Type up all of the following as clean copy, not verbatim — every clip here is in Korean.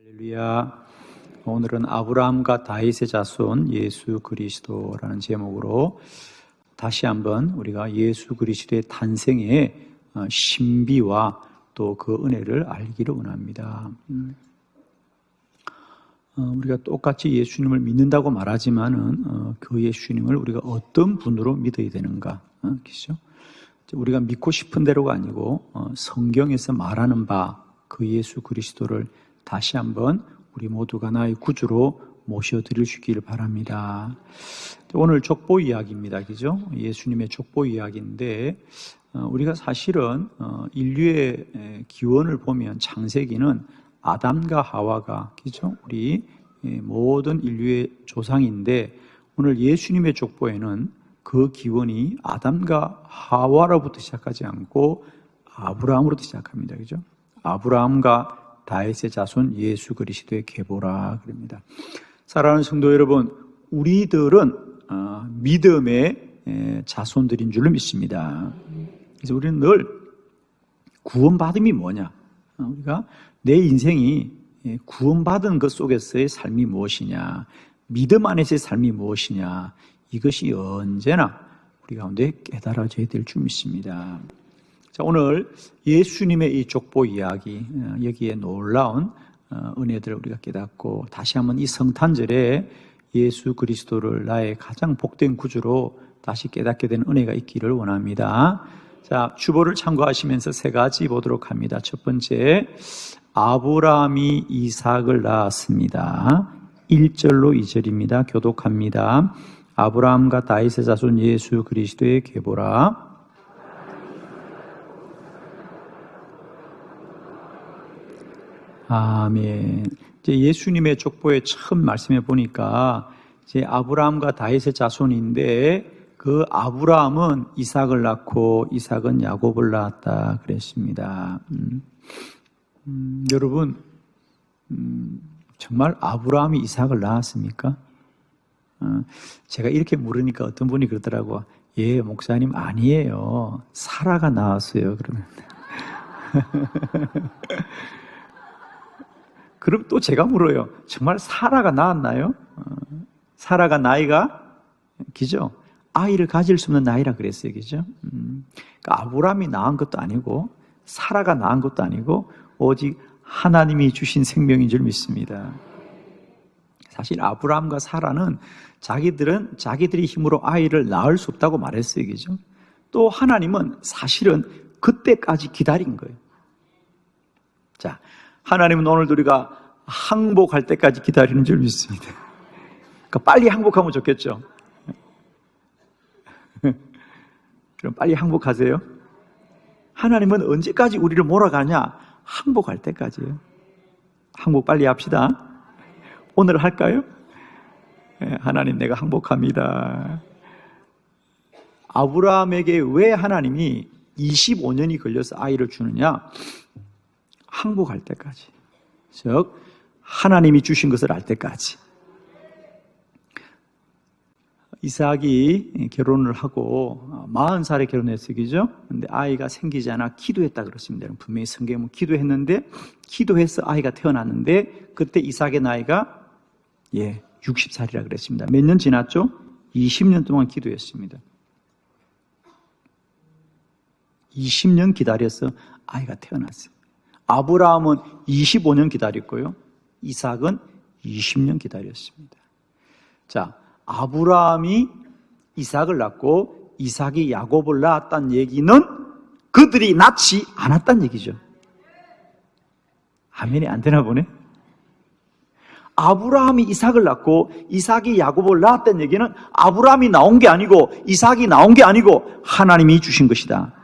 할렐루야. 오늘은 아브라함과 다윗의 자손 예수 그리스도라는 제목으로 다시 한번 우리가 예수 그리스도의 탄생의 신비와 또 그 은혜를 알기를 원합니다. 우리가 똑같이 예수님을 믿는다고 말하지만은 그 예수님을 우리가 어떤 분으로 믿어야 되는가, 그렇죠? 우리가 믿고 싶은 대로가 아니고 성경에서 말하는 바 그 예수 그리스도를 다시 한번 우리 모두가 나의 구주로 모셔드릴 수 있기를 바랍니다. 오늘 족보 이야기입니다. 그죠? 예수님의 족보 이야기인데, 우리가 사실은 인류의 기원을 보면 창세기는 아담과 하와가, 그죠? 우리 모든 인류의 조상인데, 오늘 예수님의 족보에는 그 기원이 아담과 하와로부터 시작하지 않고 아브라함으로부터 시작합니다. 그죠? 아브라함과 다윗의 자손 예수 그리스도의 계보라 그럽니다. 사랑하는 성도 여러분, 우리들은 믿음의 자손들인 줄로 믿습니다. 그래서 우리는 늘 구원받음이 뭐냐? 우리가 내 인생이 구원받은 것 속에서의 삶이 무엇이냐? 믿음 안에서의 삶이 무엇이냐? 이것이 언제나 우리 가운데 깨달아져야 될 줄 믿습니다. 자, 오늘 예수님의 이 족보 이야기, 여기에 놀라운 은혜들을 우리가 깨닫고 다시 한번 이 성탄절에 예수 그리스도를 나의 가장 복된 구주로 다시 깨닫게 된 은혜가 있기를 원합니다. 자, 주보를 참고하시면서 세 가지 보도록 합니다. 첫 번째, 아브라함이 이삭을 낳았습니다. 1절로 2절입니다. 교독합니다. 아브라함과 다윗의 자손 예수 그리스도의 계보라. 아멘. 이제 예수님의 족보에 처음 말씀해 보니까 이제 아브라함과 다윗의 자손인데 그 아브라함은 이삭을 낳고 이삭은 야곱을 낳았다 그랬습니다. 여러분, 정말 아브라함이 이삭을 낳았습니까? 제가 이렇게 물으니까 어떤 분이 그러더라고요. 예, 목사님 아니에요. 사라가 낳았어요. 그러면. 그럼 또 제가 물어요. 정말 사라가 낳았나요? 사라가 나이가 기죠? 아이를 가질 수 없는 나이라 그랬어요. 그죠? 그러니까 아브라함이 낳은 것도 아니고 사라가 낳은 것도 아니고 오직 하나님이 주신 생명인 줄 믿습니다. 사실 아브라함과 사라는 자기들이 힘으로 아이를 낳을 수 없다고 말했어요. 그죠? 또 하나님은 사실은 그때까지 기다린 거예요. 자, 하나님은 오늘도 우리가 항복할 때까지 기다리는 줄 믿습니다. 그러니까 빨리 항복하면 좋겠죠. 그럼 빨리 항복하세요. 하나님은 언제까지 우리를 몰아가냐? 항복할 때까지요. 항복 빨리 합시다. 오늘 할까요? 하나님, 내가 항복합니다. 아브라함에게 왜 하나님이 25년이 걸려서 아이를 주느냐? 항복할 때까지. 즉, 하나님이 주신 것을 알 때까지. 이삭이 결혼을 하고 40살에 결혼했어요. 그죠? 근데 아이가 생기지 않아 기도했다 그렇습니다. 분명히 성경은 기도했는데, 기도해서 아이가 태어났는데, 그때 이삭의 나이가 60살이라 그랬습니다. 몇 년 지났죠? 20년 동안 기도했습니다. 20년 기다려서 아이가 태어났어요. 아브라함은 25년 기다렸고요. 이삭은 20년 기다렸습니다. 자, 아브라함이 이삭을 낳고 이삭이 야곱을 낳았다는 얘기는 그들이 낳지 않았다는 얘기죠. 아멘이 안 되나 보네. 아브라함이 이삭을 낳고 이삭이 야곱을 낳았다는 얘기는 아브라함이 나온 게 아니고 이삭이 나온 게 아니고 하나님이 주신 것이다.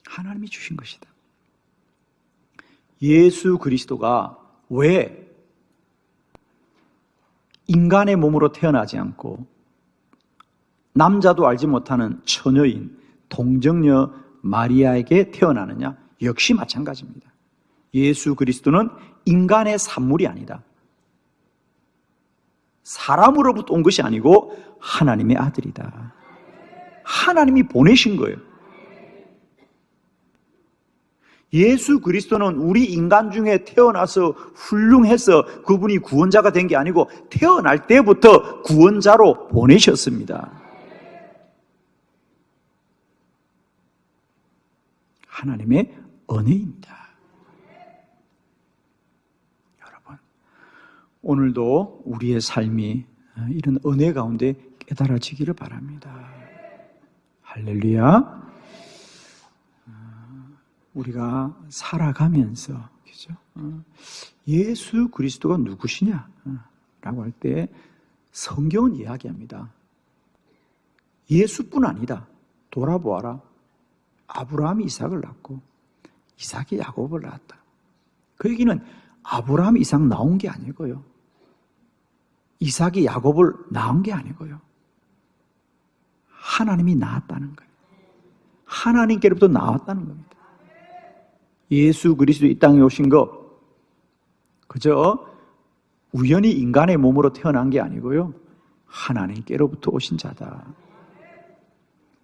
하나님이 주신 것이다. 예수 그리스도가 왜 인간의 몸으로 태어나지 않고 남자도 알지 못하는 처녀인 동정녀 마리아에게 태어나느냐? 역시 마찬가지입니다. 예수 그리스도는 인간의 산물이 아니다. 사람으로부터 온 것이 아니고 하나님의 아들이다. 하나님이 보내신 거예요. 예수 그리스도는 우리 인간 중에 태어나서 훌륭해서 그분이 구원자가 된 게 아니고 태어날 때부터 구원자로 보내셨습니다. 하나님의 은혜입니다. 여러분, 오늘도 우리의 삶이 이런 은혜 가운데 깨달아지기를 바랍니다. 할렐루야. 우리가 살아가면서, 그죠? 예수 그리스도가 누구시냐? 라고 할 때 성경은 이야기합니다. 예수뿐 아니다. 돌아보아라. 아브라함이 이삭을 낳고 이삭이 야곱을 낳았다. 그 얘기는 아브라함이 이삭 낳은 게 아니고요. 이삭이 야곱을 낳은 게 아니고요. 하나님이 낳았다는 거예요. 하나님께로부터 나왔다는 겁니다. 예수 그리스도 이 땅에 오신 거 그저 우연히 인간의 몸으로 태어난 게 아니고요. 하나님께로부터 오신 자다.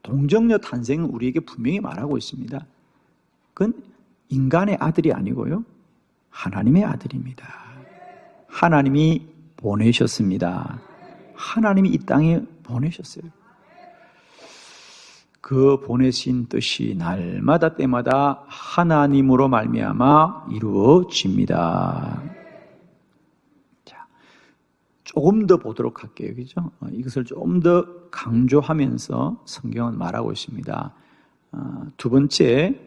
동정녀 탄생은 우리에게 분명히 말하고 있습니다. 그건 인간의 아들이 아니고요. 하나님의 아들입니다. 하나님이 보내셨습니다. 하나님이 이 땅에 보내셨어요. 그 보내신 뜻이 날마다 때마다 하나님으로 말미암아 이루어집니다. 자, 조금 더 보도록 할게요. 그죠? 이것을 좀 더 강조하면서 성경은 말하고 있습니다. 두 번째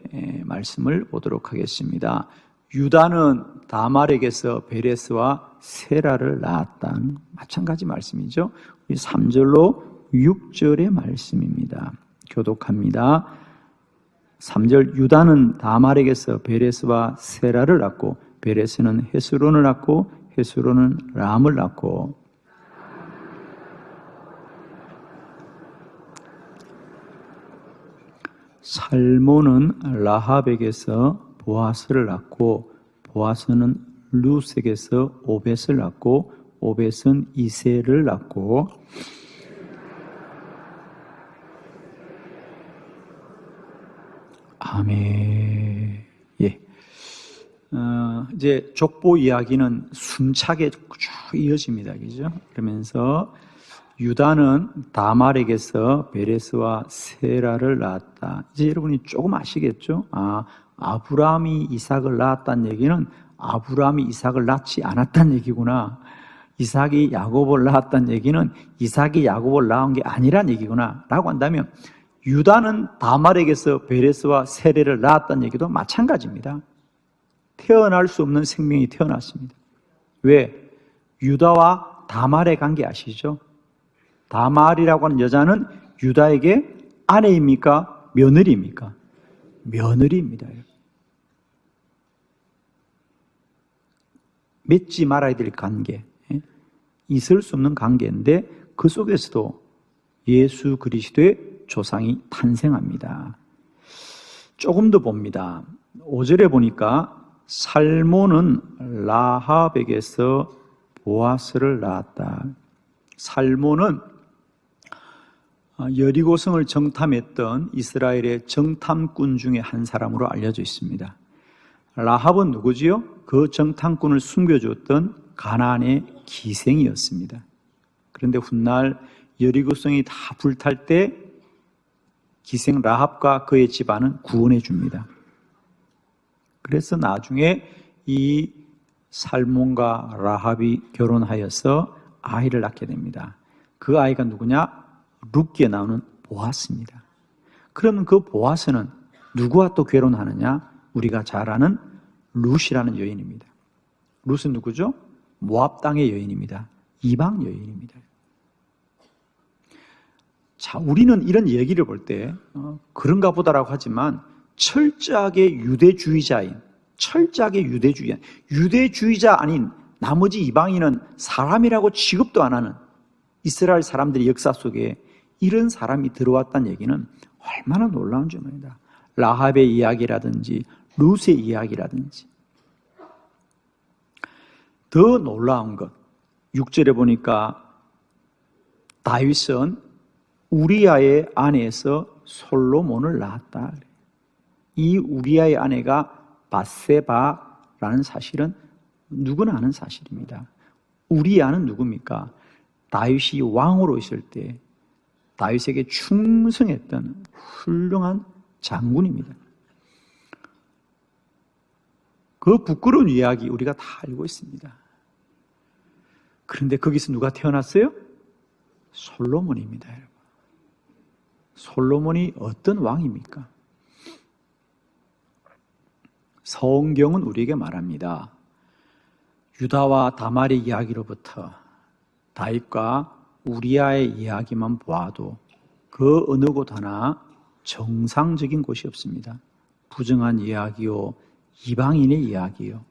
말씀을 보도록 하겠습니다. 유다는 다말에게서 베레스와 세라를 낳았다는 마찬가지 말씀이죠. 3절로 6절의 말씀입니다. 교독합니다. 3절 유다는 다말에게서 베레스와 세라를 낳고 베레스는 헤스론을 낳고 헤스론은 람을 낳고 살몬은 라합에게서 보아스를 낳고 보아스는 룻에게서 오벳을 낳고 오벳은 이세를 낳고 아멘. 예. 이제 족보 이야기는 숨차게 쭉 이어집니다. 그죠? 그러면서 유다는 다말에게서 베레스와 세라를 낳았다. 이제 여러분이 조금 아시겠죠? 아브라함이 이삭을 낳았다는 얘기는 아브라함이 이삭을 낳지 않았다는 얘기구나. 이삭이 야곱을 낳았다는 얘기는 이삭이 야곱을 낳은 게 아니란 얘기구나. 라고 한다면 유다는 다말에게서 베레스와 세레를 낳았다는 얘기도 마찬가지입니다. 태어날 수 없는 생명이 태어났습니다. 왜? 유다와 다말의 관계 아시죠? 다말이라고 하는 여자는 유다에게 아내입니까? 며느리입니까? 며느리입니다. 맺지 말아야 될 관계, 있을 수 없는 관계인데 그 속에서도 예수 그리스도의 조상이 탄생합니다. 조금 더 봅니다. 5절에 보니까 살몬은 라합에게서 보아스를 낳았다. 살몬은 여리고성을 정탐했던 이스라엘의 정탐꾼 중에 한 사람으로 알려져 있습니다. 라합은 누구지요? 그 정탐꾼을 숨겨주었던 가나안의 기생이었습니다. 그런데 훗날 여리고성이 다 불탈 때 기생 라합과 그의 집안은 구원해 줍니다. 그래서 나중에 이 살몬과 라합이 결혼하여서 아이를 낳게 됩니다. 그 아이가 누구냐? 룻기에 나오는 보아스입니다. 그러면 그 보아스는 누구와 또 결혼하느냐? 우리가 잘 아는 룻이라는 여인입니다. 룻은 누구죠? 모압 땅의 여인입니다. 이방 여인입니다. 자, 우리는 이런 얘기를 볼 때 그런가 보다라고 하지만 철저하게 유대주의자인, 유대주의자 아닌 나머지 이방인은 사람이라고 취급도 안 하는 이스라엘 사람들의 역사 속에 이런 사람이 들어왔다는 얘기는 얼마나 놀라운 점입니다. 라합의 이야기라든지 룻의 이야기라든지. 더 놀라운 것, 6절에 보니까 다윗은 우리아의 아내에서 솔로몬을 낳았다. 이 우리아의 아내가 밧세바라는 사실은 누구나 아는 사실입니다. 우리아는 누굽니까? 다윗이 왕으로 있을 때 다윗에게 충성했던 훌륭한 장군입니다. 그 부끄러운 이야기 우리가 다 알고 있습니다. 그런데 거기서 누가 태어났어요? 솔로몬입니다, 여러분. 솔로몬이 어떤 왕입니까? 성경은 우리에게 말합니다. 유다와 다말의 이야기로부터 다윗과 우리아의 이야기만 보아도 그 어느 곳 하나 정상적인 곳이 없습니다. 부정한 이야기요, 이방인의 이야기요.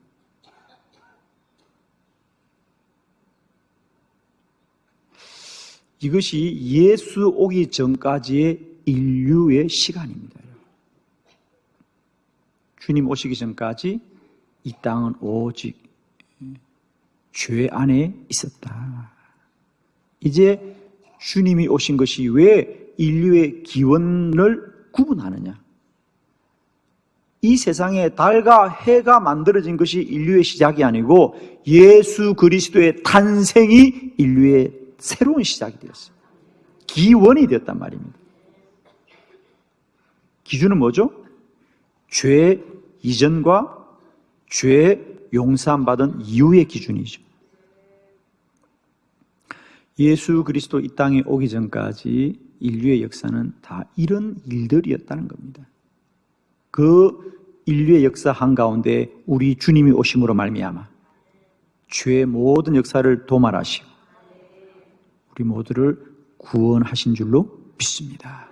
이것이 예수 오기 전까지의 인류의 시간입니다. 주님 오시기 전까지 이 땅은 오직 죄 안에 있었다. 이제 주님이 오신 것이 왜 인류의 기원을 구분하느냐? 이 세상에 달과 해가 만들어진 것이 인류의 시작이 아니고 예수 그리스도의 탄생이 인류의 새로운 시작이 되었어요. 기원이 되었단 말입니다. 기준은 뭐죠? 죄 이전과 죄 용서받은 이후의 기준이죠. 예수 그리스도 이 땅에 오기 전까지 인류의 역사는 다 이런 일들이었다는 겁니다. 그 인류의 역사 한가운데 우리 주님이 오심으로 말미암아 죄의 모든 역사를 도말하시고 우리 모두를 구원하신 줄로 믿습니다.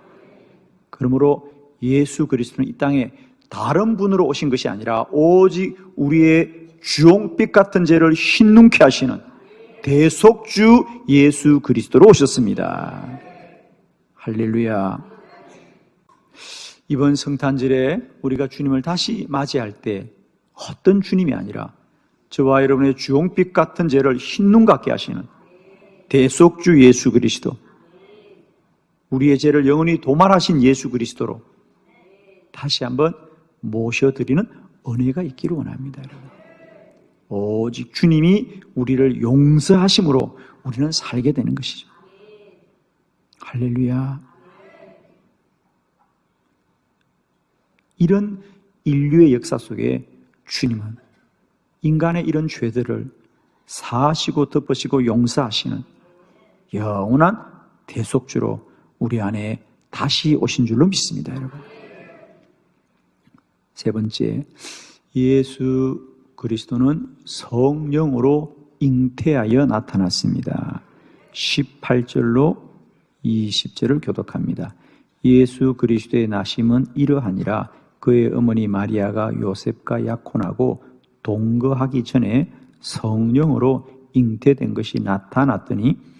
그러므로 예수 그리스도는 이 땅에 다른 분으로 오신 것이 아니라 오직 우리의 주홍빛 같은 죄를 흰눈케 하시는 대속주 예수 그리스도로 오셨습니다. 할렐루야. 이번 성탄절에 우리가 주님을 다시 맞이할 때 어떤 주님이 아니라 저와 여러분의 주홍빛 같은 죄를 흰눈 같게 하시는 대속주 예수 그리스도, 우리의 죄를 영원히 도말하신 예수 그리스도로 다시 한번 모셔드리는 은혜가 있기를 원합니다, 여러분. 오직 주님이 우리를 용서하심으로 우리는 살게 되는 것이죠. 할렐루야. 이런 인류의 역사 속에 주님은 인간의 이런 죄들을 사하시고 덮으시고 용서하시는 영원한 대속주로 우리 안에 다시 오신 줄로 믿습니다, 여러분. 세 번째, 예수 그리스도는 성령으로 잉태하여 나타났습니다. 18절로 20절을 교독합니다. 예수 그리스도의 나심은 이러하니라. 그의 어머니 마리아가 요셉과 약혼하고 동거하기 전에 성령으로 잉태된 것이 나타났더니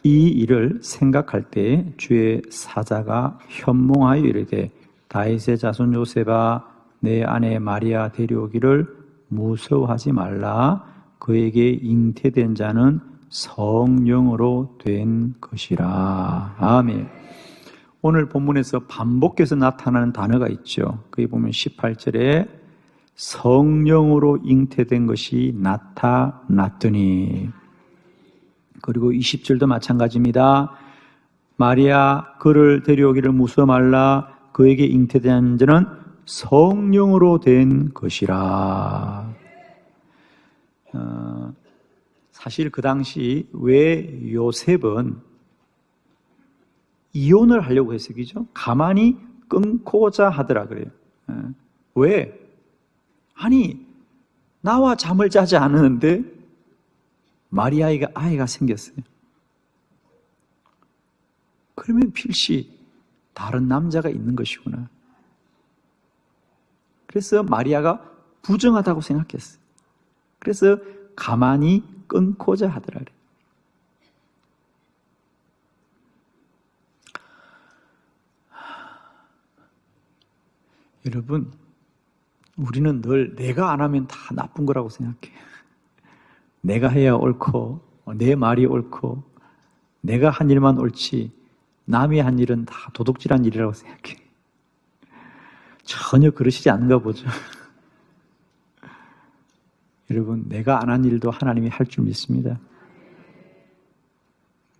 이 일을 생각할 때 주의 사자가 현몽하여 이르되 다윗의 자손 요셉아 내 아내 마리아 데려오기를 무서워하지 말라. 그에게 잉태된 자는 성령으로 된 것이라. 아멘. 오늘 본문에서 반복해서 나타나는 단어가 있죠. 거기 보면 18절에 성령으로 잉태된 것이 나타났더니, 그리고 20절도 마찬가지입니다. 마리아 그를 데려오기를 무서워 말라. 그에게 잉태된 자는 성령으로 된 것이라. 사실 그 당시 왜 요셉은 이혼을 하려고 했었죠? 가만히 끊고자 하더라 그래요. 왜? 아니, 나와 잠을 자지 않았는데 마리아에게 아이가 생겼어요. 그러면 필시 다른 남자가 있는 것이구나. 그래서 마리아가 부정하다고 생각했어요. 그래서 가만히 끊고자 하더라. 여러분, 우리는 늘 내가 안 하면 다 나쁜 거라고 생각해. 내가 해야 옳고, 내 말이 옳고, 내가 한 일만 옳지, 남이 한 일은 다 도둑질한 일이라고 생각해. 전혀 그러시지 않는가 보죠. 여러분, 내가 안 한 일도 하나님이 할 줄 믿습니다.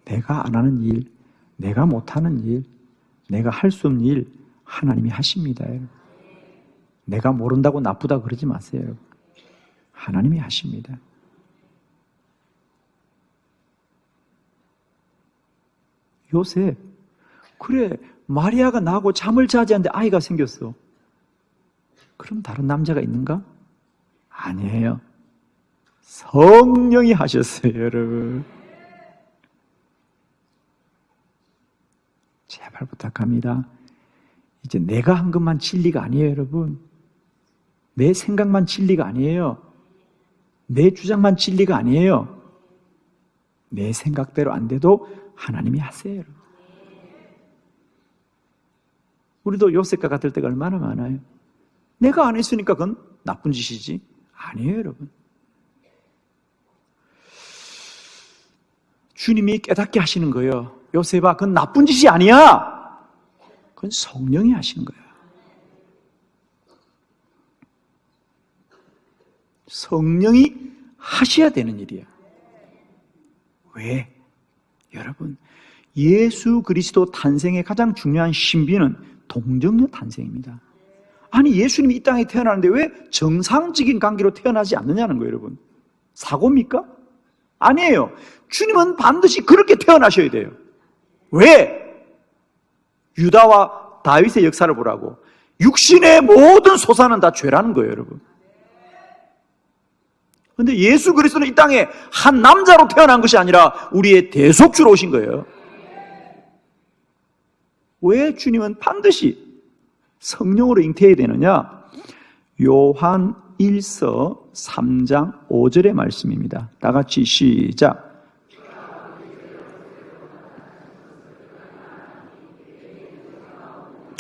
내가 안 하는 일, 내가 못하는 일, 내가 할 수 없는 일 하나님이 하십니다. 여러분. 내가 모른다고 나쁘다 그러지 마세요. 여러분. 하나님이 하십니다. 요셉, 그래, 마리아가 나하고 잠을 자지 않는데 아이가 생겼어. 그럼 다른 남자가 있는가? 아니에요. 성령이 하셨어요, 여러분. 제발 부탁합니다. 이제 내가 한 것만 진리가 아니에요, 여러분. 내 생각만 진리가 아니에요. 내 주장만 진리가 아니에요. 내 생각대로 안 돼도 하나님이 하세요, 여러분. 우리도 요셉과 같을 때가 얼마나 많아요. 내가 안 했으니까 그건 나쁜 짓이지. 아니에요, 여러분. 주님이 깨닫게 하시는 거예요. 요셉아, 그건 나쁜 짓이 아니야. 그건 성령이 하시는 거야. 성령이 하셔야 되는 일이야. 왜? 여러분, 예수 그리스도 탄생의 가장 중요한 신비는 동정녀 탄생입니다. 아니, 예수님이 이 땅에 태어나는데 왜 정상적인 관계로 태어나지 않느냐는 거예요, 여러분. 사고입니까? 아니에요. 주님은 반드시 그렇게 태어나셔야 돼요. 왜? 유다와 다윗의 역사를 보라고. 육신의 모든 소사는 다 죄라는 거예요, 여러분. 그런데 예수 그리스도는 이 땅에 한 남자로 태어난 것이 아니라 우리의 대속주로 오신 거예요. 왜 주님은 반드시 성령으로 잉태해야 되느냐? 요한 1서 3장 5절의 말씀입니다. 다 같이 시작.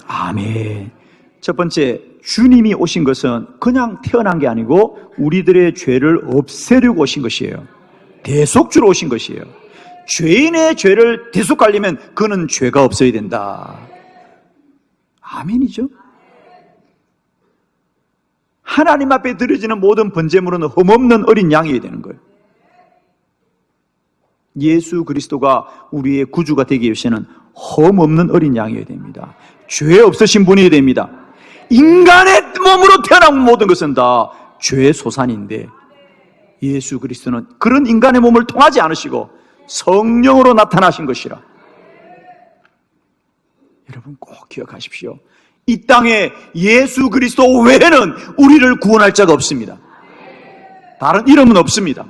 아멘. 첫 번째, 주님이 오신 것은 그냥 태어난 게 아니고 우리들의 죄를 없애려고 오신 것이에요. 대속주로 오신 것이에요. 죄인의 죄를 대속하려면 그는 죄가 없어야 된다. 아멘이죠? 하나님 앞에 드려지는 모든 번제물은 흠없는 어린 양이어야 되는 거예요. 예수 그리스도가 우리의 구주가 되기 위해서는 흠없는 어린 양이어야 됩니다. 죄 없으신 분이어야 됩니다. 인간의 몸으로 태어난 모든 것은 다 죄의 소산인데 예수 그리스도는 그런 인간의 몸을 통하지 않으시고 성령으로 나타나신 것이라. 여러분 꼭 기억하십시오. 이 땅에 예수 그리스도 외에는 우리를 구원할 자가 없습니다. 다른 이름은 없습니다.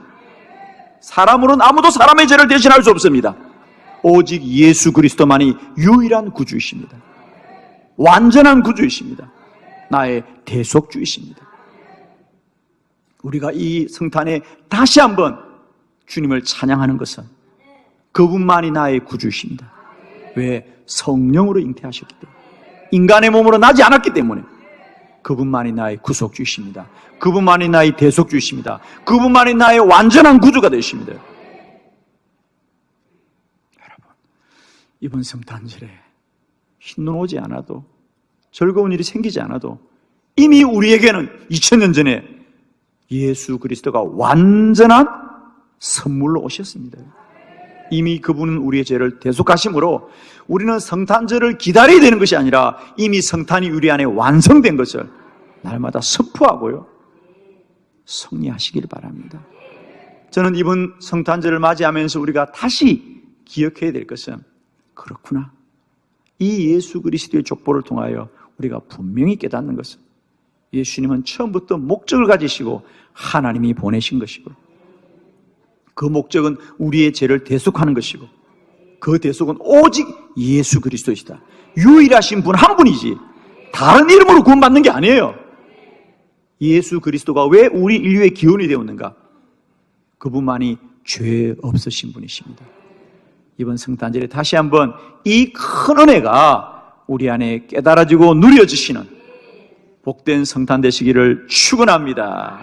사람으로는 아무도 사람의 죄를 대신할 수 없습니다. 오직 예수 그리스도만이 유일한 구주이십니다. 완전한 구주이십니다. 나의 대속주이십니다. 우리가 이 성탄에 다시 한번 주님을 찬양하는 것은 그분만이 나의 구주이십니다. 왜? 성령으로 잉태하셨기 때문에, 인간의 몸으로 나지 않았기 때문에 그분만이 나의 구속주이십니다. 그분만이 나의 대속주이십니다. 그분만이 나의 완전한 구주가 되십니다. 여러분, 이번 성탄절에 흰눈 오지 않아도, 즐거운 일이 생기지 않아도 이미 우리에게는 2000년 전에 예수 그리스도가 완전한 선물로 오셨습니다. 이미 그분은 우리의 죄를 대속하심으로 우리는 성탄절을 기다려야 되는 것이 아니라 이미 성탄이 우리 안에 완성된 것을 날마다 선포하고요, 승리하시길 바랍니다. 저는 이번 성탄절을 맞이하면서 우리가 다시 기억해야 될 것은, 그렇구나, 이 예수 그리스도의 족보를 통하여 우리가 분명히 깨닫는 것은 예수님은 처음부터 목적을 가지시고 하나님이 보내신 것이고, 그 목적은 우리의 죄를 대속하는 것이고, 그 대속은 오직 예수 그리스도이시다. 유일하신 분 한 분이지 다른 이름으로 구원받는 게 아니에요. 예수 그리스도가 왜 우리 인류의 기원이 되었는가? 그분만이 죄 없으신 분이십니다. 이번 성탄절에 다시 한번 이 큰 은혜가 우리 안에 깨달아지고 누려지시는 복된 성탄 되시기를 축원합니다.